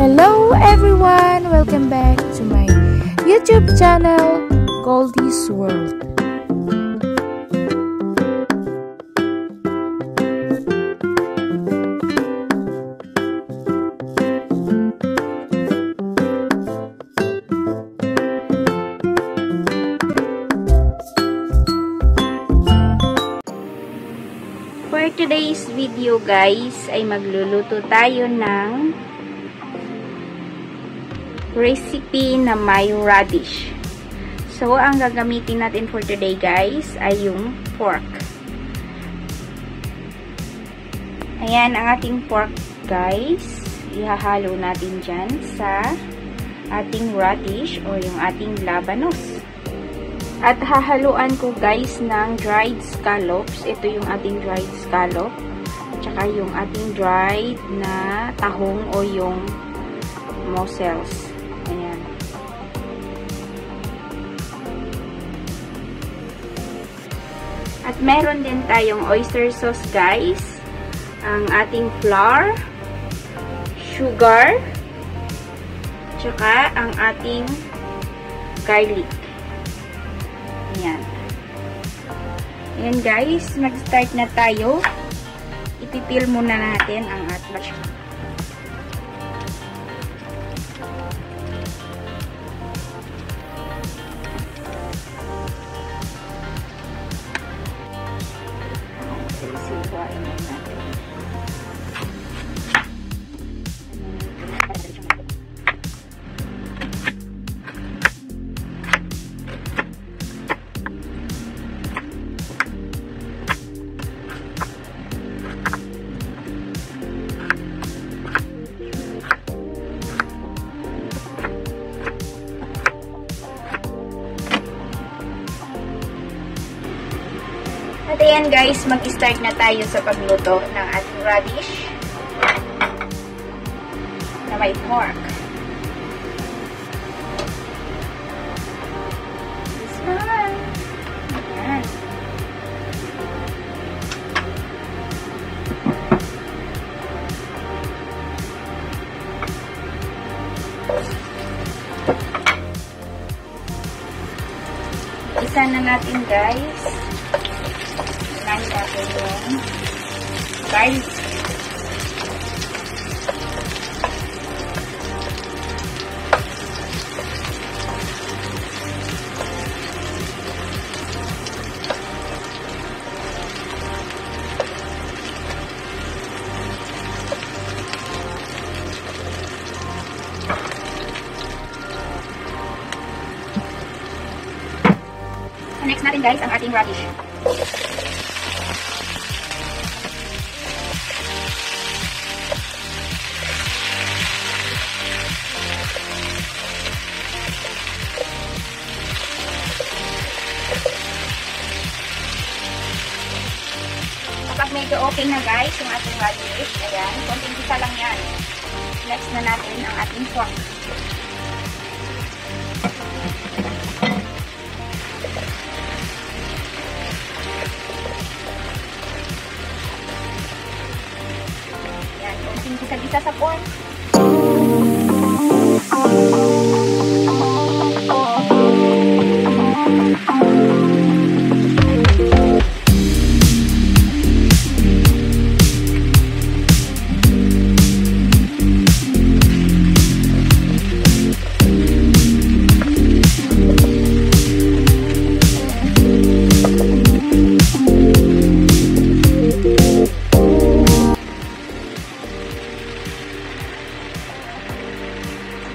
Hello everyone! Welcome back to my YouTube channel, Goldie's World. For today's video guys, ay magluluto tayo ng recipe na may radish. So, ang gagamitin natin for today guys ay yung pork. Ayan ang ating pork guys. Ihahalo natin dyan sa ating radish o yung ating labanos. At hahaluan ko guys ng dried scallops. Ito yung ating dried scallop. Tsaka yung ating dried na tahong o yung mussels. Ayan. At meron din tayong oyster sauce guys. Ang ating flour, sugar, tsaka ang ating garlic. Ayan. Ayan guys, mag-start na tayo. Ipipil muna natin ang ating siwain natin. At ayan guys, mag-start na tayo sa pagluto ng ating radish na may pork. This one. Ayan. Isa na natin guys. Nahin natin yung garlic. Next natin guys ang ating radish. Kapag medyo okay na guys yung ating radish, ayan, konting isa lang yan. Next na natin ang ating pork. Ayan, konting isa-isa sa pork.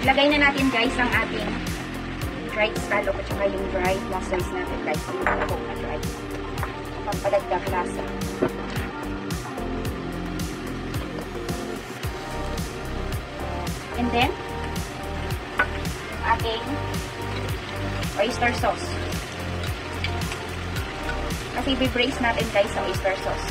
Ilagay na natin guys ang ating dried scallop at saka yung dried mussels natin guys. Yung tahong na dried. Pampalagdag lasa. And then, yung ating oyster sauce. Kasi i-braise natin guys sa oyster sauce.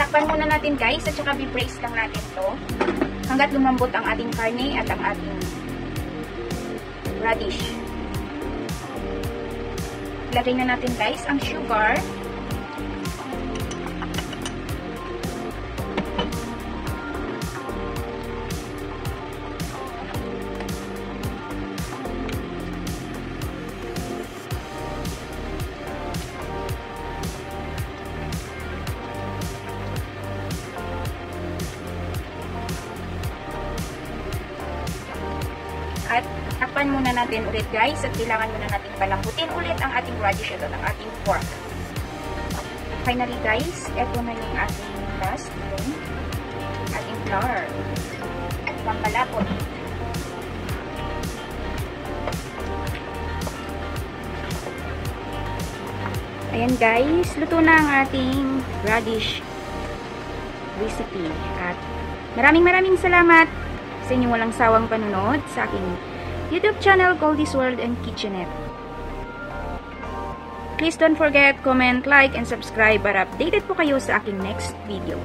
Takpan muna natin guys at saka bi-brace lang natin to hanggat lumambot ang ating karne at ang ating radish. Lagay na natin guys ang sugar. At takpan muna natin ulit guys at kailangan muna natin palambutin ulit ang ating radish at ang ating pork. Finally guys, eto na yung ating last yung ating flour at pampalapot. Ayan guys, luto na ang ating radish recipe at maraming salamat sa inyong walang sawang panunod sa aking YouTube channel, Goldie's World and Kitchenette. Please don't forget, comment, like, and subscribe para updated po kayo sa aking next video.